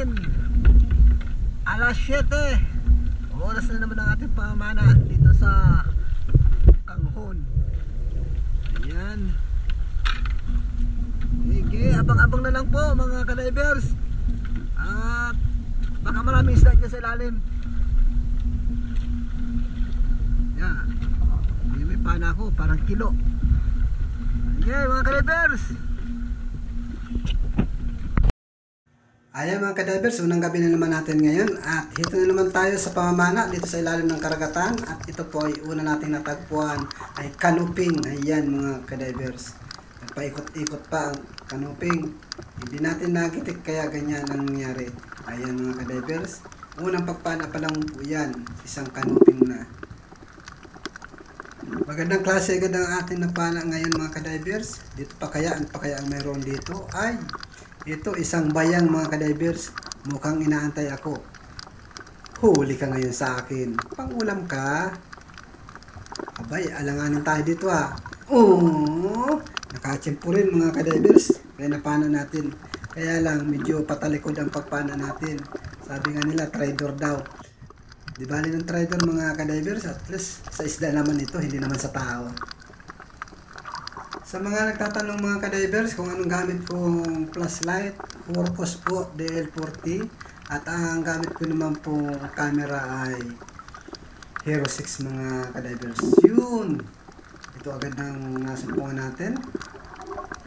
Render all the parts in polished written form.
natin. Alas 7. Oras na naman ang ating pamana dito sa Kanghon. Ayan. Sige, abang-abang na lang po mga ka-divers. At baka maraming isda dyan sa ilalim. Yan. May pana ko, parang kilo. Ayan mga ka-divers. Ayan mga ka-divers, unang gabi na naman natin ngayon. At dito na naman tayo sa pamamana dito sa ilalim ng karagatan. At ito po ay una nating natagpuan ay canoping. Ayan mga ka-divers, nagpaikot-ikot pa ang canoping. Hindi natin nagitik kaya ganyan ang nangyari. Ayan mga ka-divers, unang pagpana pa lang po yan, isang canoping na. Magandang klase agad ang ating napana ngayon mga ka-divers. Dito pa kaya, ano pa kaya ang mayroon dito? Ay, ito isang bayang mga ka-divers. Mukhang inaantay ako. Huli ka ngayon sa akin. Pangulam ka. Abay, alanganin tayo dito ah. Oh, nakachimpo rin mga ka-divers. Kaya napana natin. Kaya lang medyo patalikod ang pagpana natin. Sabi nga nila trader daw. Di bali ng trader mga ka-divers. At least sa isda naman ito, hindi naman sa tao. Sa mga nagtatanong mga ka-divers kung anong gamit kong flashlight, Focus po DL40, at ang gamit ko naman po camera ay Hero 6 mga ka-divers. Yun! Ito agad ang nasumpungan natin.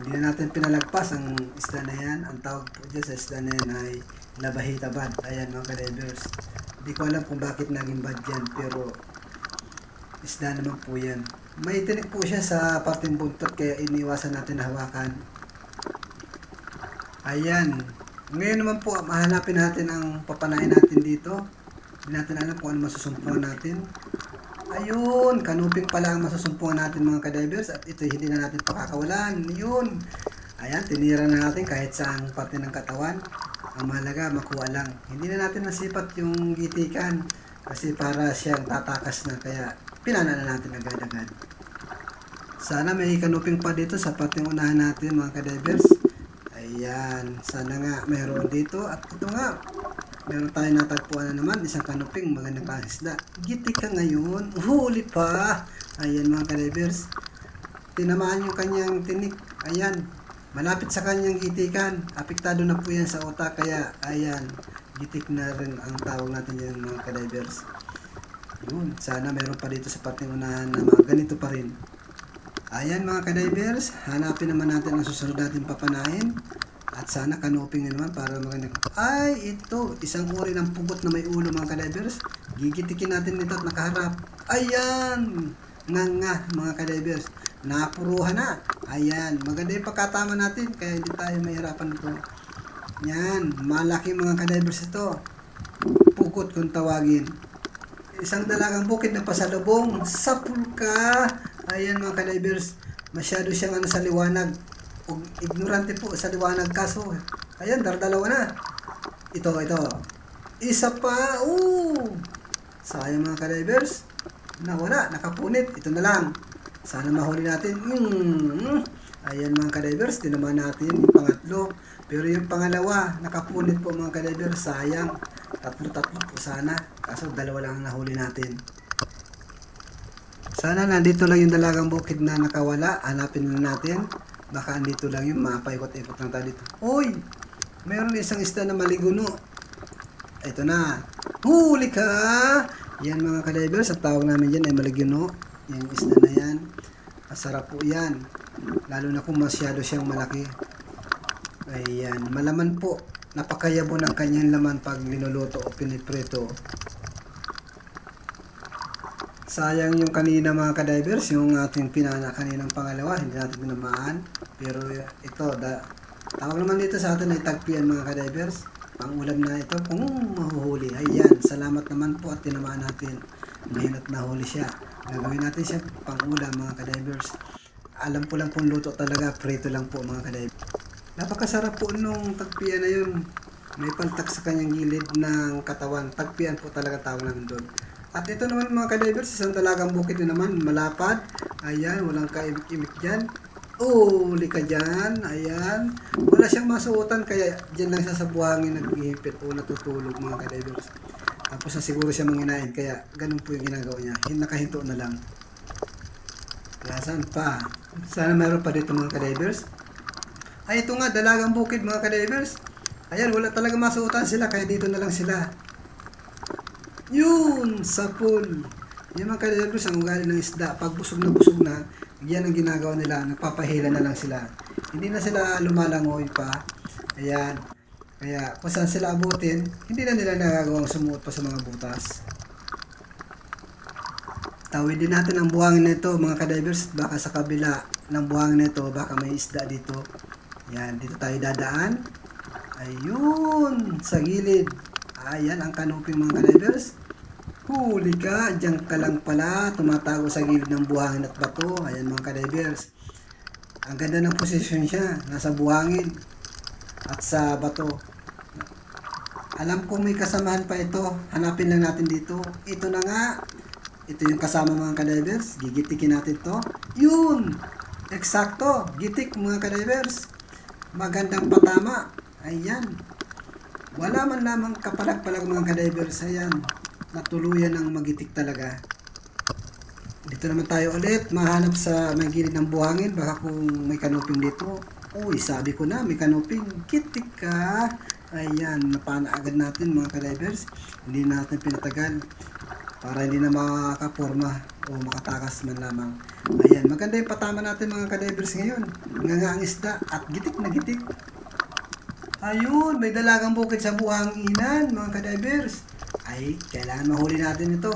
Hindi na natin pinalagpas ang isda na yan. Ang tawag po dyan sa isda na yan ay labahita bad. Ayan mga ka-divers. Hindi ko alam kung bakit naging bad yan, pero isda naman po yan. May tinik po siya sa parteng buntot kaya iniwasan natin na hawakan. Ayan. Ngayon naman po, mahanapin natin ang papanain natin dito. Hindi natin alam kung ano masusumpungan natin. Ayun, canoping pala ang masusumpungan natin mga ka-divers. At ito hindi na natin pakakawalan. Yun. Ayan, tinira na natin kahit saang parte ng katawan. Ang mahalaga, makuha lang. Hindi na natin nasipat yung gitikan. Kasi para siyang tatakas na kaya pinana na natin agad-agad. Sana may canoping pa dito sa parteng unahan natin mga ka-divers. Ayan, sana nga mayroon dito. At ito nga, meron tayo natagpuan na naman, isang canoping, magandang kahisda. Gitik ka ngayon, huli pa. Ayan mga ka-divers, tinamaan yung kanyang tinik. Ayan, malapit sa kanyang gitikan. Apektado na po yan sa utak, kaya ayan, gitik na rin ang tawag natin yan mga ka-divers. Yun, sana meron pa dito sa parteng unahan na mga ganito pa rin. Ayan mga ka-divers, hanapin naman natin ang susunod natin papanain. At sana canoping na naman para maganda. Ay, ito, isang uri ng pugot na may ulo mga ka-divers. Gigitikin natin nito at nakaharap. Ayan, nga mga ka-divers, napuruhan na. Ayan, maganda yung pagkatama natin kaya hindi tayo mahirapan ito. Yan, malaki mga ka-divers ito. Pugot kung tawagin. Isang dalagang bukid na pasalubong. Sapul ka. Ayan mga ka-divers, masyado siyang sa liwanag. Ignorante po sa liwanag kaso. Ayan, dalawa na. Ito. Isa pa. Sayang mga ka-divers. Nawala, nakapunit. Ito na lang. Sana mahuli natin. Ayan mga ka-divers, tinaman natin yung pangatlo. Pero yung pangalawa, nakapunit po mga ka-divers. Sayang. Tatlo po sana. Kaso dalawa lang ang nahuli natin. Sana nandito lang yung dalagang bukid na nakawala. Hanapin na natin. Baka andito lang yung mapaikot-ikot lang tayo dito. Uy! Mayroon isang isda na maliguno. Ito na. Huli ka! Yan mga ka-divers. Ang tawag namin dyan ay maliguno. Yung isda na yan. Masarap po yan. Lalo na kung masyado siyang malaki. Ayan. Malaman po. Napakayabo ng kanyang laman pag linuluto o piniprito. Sayang yung kanina mga ka-divers, yung ating pinana kaninang pangalawa, hindi natin pinamaan. Pero ito, tawag naman dito sa atin ay tagpian mga ka-divers. Pangulam na ito kung mahuhuli. Ayan, salamat naman po at tinamaan natin. Ngayon at nahuli siya. Gagawin natin siya pangulam mga ka-divers. Alam ko lang pong luto talaga, prito lang po mga ka-divers. Napakasarap po nung tagpian na yun. May paltak sa kanyang gilid ng katawan. Tagpian po talaga tawag namin doon. At ito naman mga ka-divers, isang dalagang bukid na naman, malapad. Ayan, walang kaimik-imik dyan. Uli ka dyan. Ayan. Wala siyang masuotan kaya dyan lang siya sa buhangin naghihipit o natutulog mga ka-divers. Tapos na siguro siya manginain kaya ganun po yung ginagawa niya. Nakahinto na lang. Saan pa? Sana meron pa dito mga ka-divers. Ay ito nga, dalagang bukid mga ka-divers. Ayan, wala talaga masuotan sila kaya dito na lang sila. Yun! Sa pool. Yan mga ka-divers ang ugali ng isda. Pag busog na, yan ang ginagawa nila, nagpapahila na lang sila. Hindi na sila lumalangoy pa. Ayan. Kaya kung saan sila abutin, hindi na nila nagagawang sumuot pa sa mga butas. Tawid din natin ang buhangin nito mga ka-divers. Baka sa kabila ng buhangin nito, baka may isda dito. Ayan, dito tayo dadaan. Ayun, sa gilid. Ayan ang kanuping mga ka-divers. Huli ka, dyan ka lang pala, tumatago sa gilid ng buhangin at bato. Ayan mga ka-divers. Ang ganda ng posisyon siya, nasa buhangin at sa bato. Alam ko may kasamahan pa ito, hanapin lang natin dito. Ito na nga, ito yung kasama mga ka-divers, gigitikin natin to. Yun, eksakto, gitik mga ka-divers. Magandang patama, ayan. Wala man lamang kapalag-palag mga ka-divers, ayan. Natuluyan ng magitik talaga. Dito naman tayo ulit, mahanap sa may gilid ng buhangin, baka kung may kanuping dito. Uy, sabi ko na, may kanuping, gitik ka. Ayan, napana agad natin mga ka-divers. Hindi natin pinatagal para hindi na makaporma o makatakas man lamang. Ayan, maganda yung patama natin mga ka-divers ngayon. Nga ang isda at gitik na gitik. Ayun, may dalagang bukid sa buhanginan mga ka-divers. Ay, kailangan mahuli natin ito.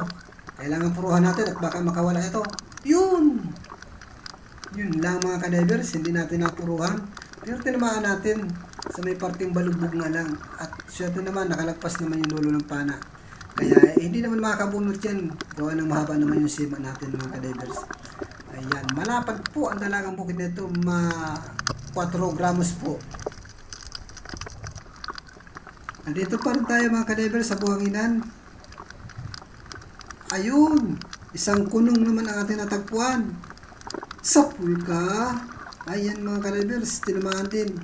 Kailangan puruhan natin at baka makawala ito. Yun! Yun lang mga ka-divers, hindi natin napuruhan. Pero tinamaan natin sa may parting balugbog nga lang. At syempre naman, nakalagpas naman yung lolo ng pana. Kaya hindi naman makakabunot yan. Gawa ng mahaba naman yung sima natin mga ka-divers. Ayan, malapad po ang dalagang bukid nito. 4 gramos po. Andito pa rin tayo mga ka-divers sa buhanginan. Ayun, isang kunong naman ang ating natagpuan. Sa pool ka. Ayan mga ka-divers, tinamaan din.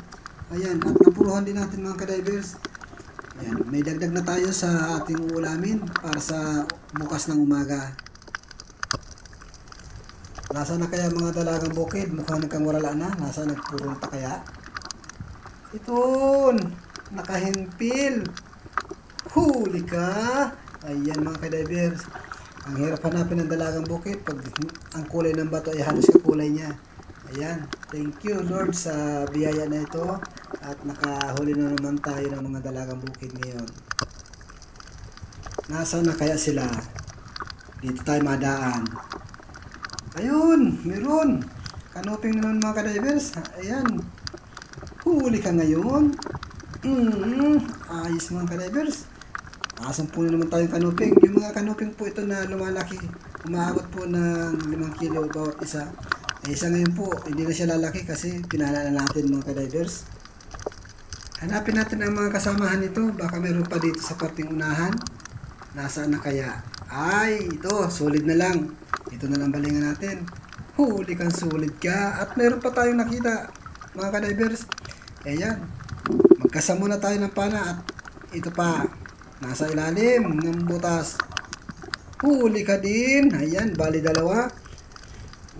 Ayan, at napuruhan din natin mga ka-divers. Ayan, may dagdag na tayo sa ating uulamin para sa bukas ng umaga. Nasa na kaya mga dalagang bukid? Mukhang nagkangwarala na. Nasa nagpurunta kaya? Ito, nakahimpil. Huli ka. Ayan mga ka-divers. Ang hirap hanapin ng dalagang bukid pag ang kulay ng bato ay halos kakulay niya. Ayan. Thank you Lord sa biyaya na ito. At nakahuli na naman tayo ng mga dalagang bukid ngayon. Nasaan na kaya sila? Dito tayo madaan. Ayun, meron. Kanuping naman mga ka-divers. Ayan. Huli ka ngayon. Ayos mga ka-divers. Asampu na naman tayong kanuping. Yung mga kanuping po ito na lumalaki. Umaabot po ng 5 kilo bawat isa. Isa ngayon po, hindi na siya lalaki kasi pinala na natin mga ka-divers. Hanapin natin ang mga kasamahan nito. Baka meron pa dito sa parting unahan. Nasaan na kaya? Ay, ito, solid na lang. Ito na lang balingan natin. Huli kang solid ka. At meron pa tayong nakita mga ka-divers. Ayan. Magkasamo na tayo ng pana at ito pa. Nasa ilalim ng butas. Huli ka din. Ayan, bali dalawa.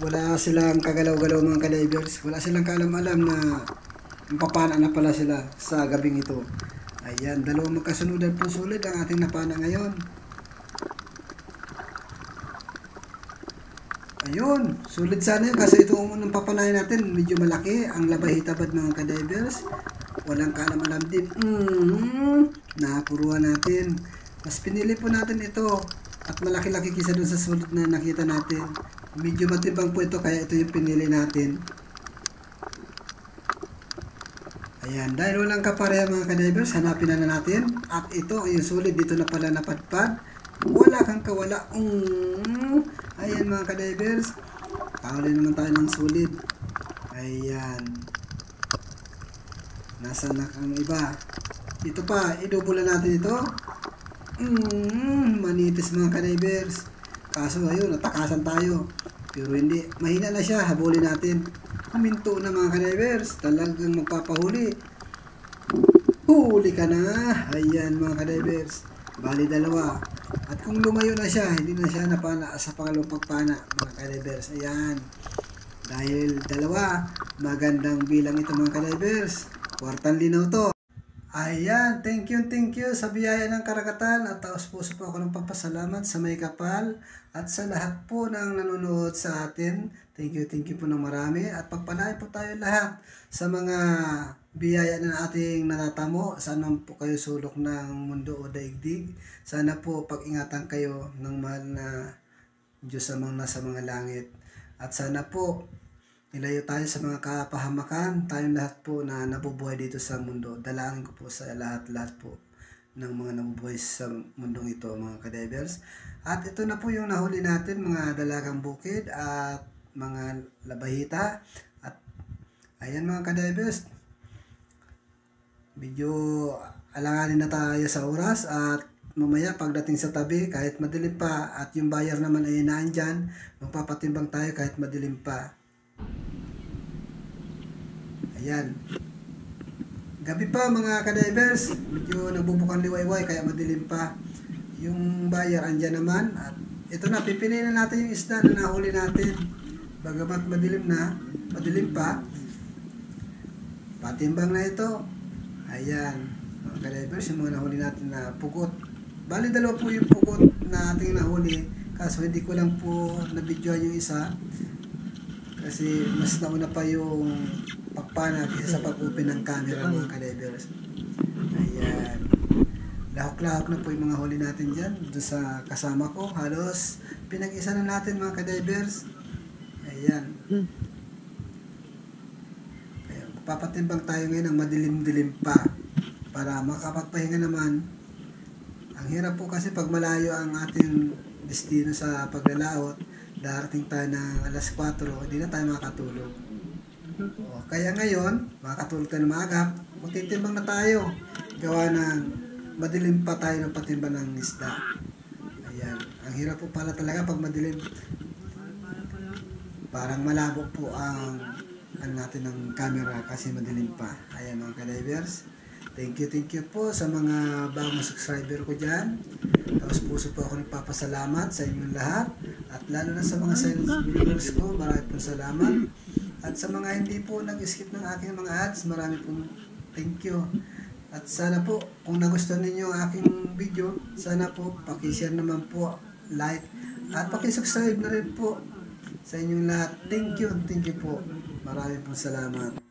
Wala silang kagalaw-galaw mga ka-divers. Wala silang kaalam-alam na papana na pala sila sa gabing ito. Ayan, dalawang magkasunudan po sulit ang ating napana ngayon. Ayun, sulit sana yun kasi ito unang papanayan natin. Medyo malaki ang labahitabad mga ka-divers. Walang kaalam-alam din. Nakapuruan natin. Mas pinili po natin ito. At malaki-laki kisa dun sa sulit na nakita natin. Medyo matibang po ito kaya ito yung pinili natin. Ayan, dahil walang kapareha mga ka-divers, hanapin na natin. At ito, yung sulit dito na pala napadpad. Wala kang kawala. Ayan mga ka-divers. Kahuli naman tayo ng sulit. Ayan. Nasaan na ang iba? Ito pa, idubulan natin ito. Manitis mga ka-divers. Kaso ayun, natakasan tayo. Pero hindi, mahina na siya, habulin natin. huminto na mga kadivers. Talagang magpapahuli. Huli ka na. Ayan mga kadivers. Bali dalawa. At kung lumayo na siya, hindi na siya napana sa pangalawang pagpana mga kadivers. Ayan. Dahil dalawa, magandang bilang ito mga kadivers. Kwartang linaw to. Ayan, thank you sa biyaya ng karagatan at taos puso po ako ng pagpasalamat sa may kapal at sa lahat po ng nanonood sa atin. Thank you po ng marami at pagpalain po tayo lahat sa mga biyaya na ating natatamo. Sana po kayo sulok ng mundo o daigdig. Sana po pag-ingatan kayo ng mahal na Diyos sa mga nasa mga langit. At sana po ilayo tayo sa mga kapahamakan, tayong lahat po na nabubuhay dito sa mundo. Dalangin ko po sa lahat po ng mga nabubuhay sa mundong ito, mga kadivers. At ito na po yung nahuli natin, mga dalagang bukid at mga labahita. At ayan mga kadivers, medyo alanganin na tayo sa oras at mamaya pagdating sa tabi kahit madilim pa at yung bayar naman ay naandyan, magpapatimbang tayo kahit madilim pa. Ayan. Gabi pa mga kadivers, medyo nagbubukan liwayway kaya madilim pa. Yung bayar andyan naman at ito na, pipiliin na natin yung isda na nahuli natin. Bagamat madilim pa, patimbang na ito. Ayan, mga kadivers, yung mga nahuli natin na pugot. Bali dalawa po yung pugot na ating nahuli, kaso hindi ko lang po na-videoan yung isa. Kasi mas nauna pa yung pagpana kaysa sa pag-open ng camera mga kadivers. Ayan. Lahok-lahok na po yung mga huli natin dyan. Doon sa kasama ko, halos pinag-isa na natin mga kadivers. Ayan. Kaya, papatimbang tayo ngayon ng madilim-dilim pa para makapagpahinga naman. Ang hirap po kasi pag malayo ang ating destino sa paglalaot, darating tayo ng alas 4, hindi na tayo makatulog. Kaya ngayon, makatulog tayo ng maagap, magtitimbang na tayo. Gawa ng madilim pa tayo ng patimbang ng isda. Ayan. Ang hirap po pala talaga pag madilim. Parang malabo po ang natin ng camera kasi madilim pa. Ayan mga kadivers. Thank you po sa mga bagong subscriber ko dyan. Tapos puso po ako nagpapasalamat sa inyong lahat. At lalo na sa mga silent viewers ko, marami pong salamat. At sa mga hindi po nag-skip ng aking mga ads, marami pong thank you. At sana po, kung nagustuhan ninyo ang aking video, sana po, pakishare naman po, like, at pakisubscribe na rin po sa inyong lahat. Thank you po. Marami pong salamat.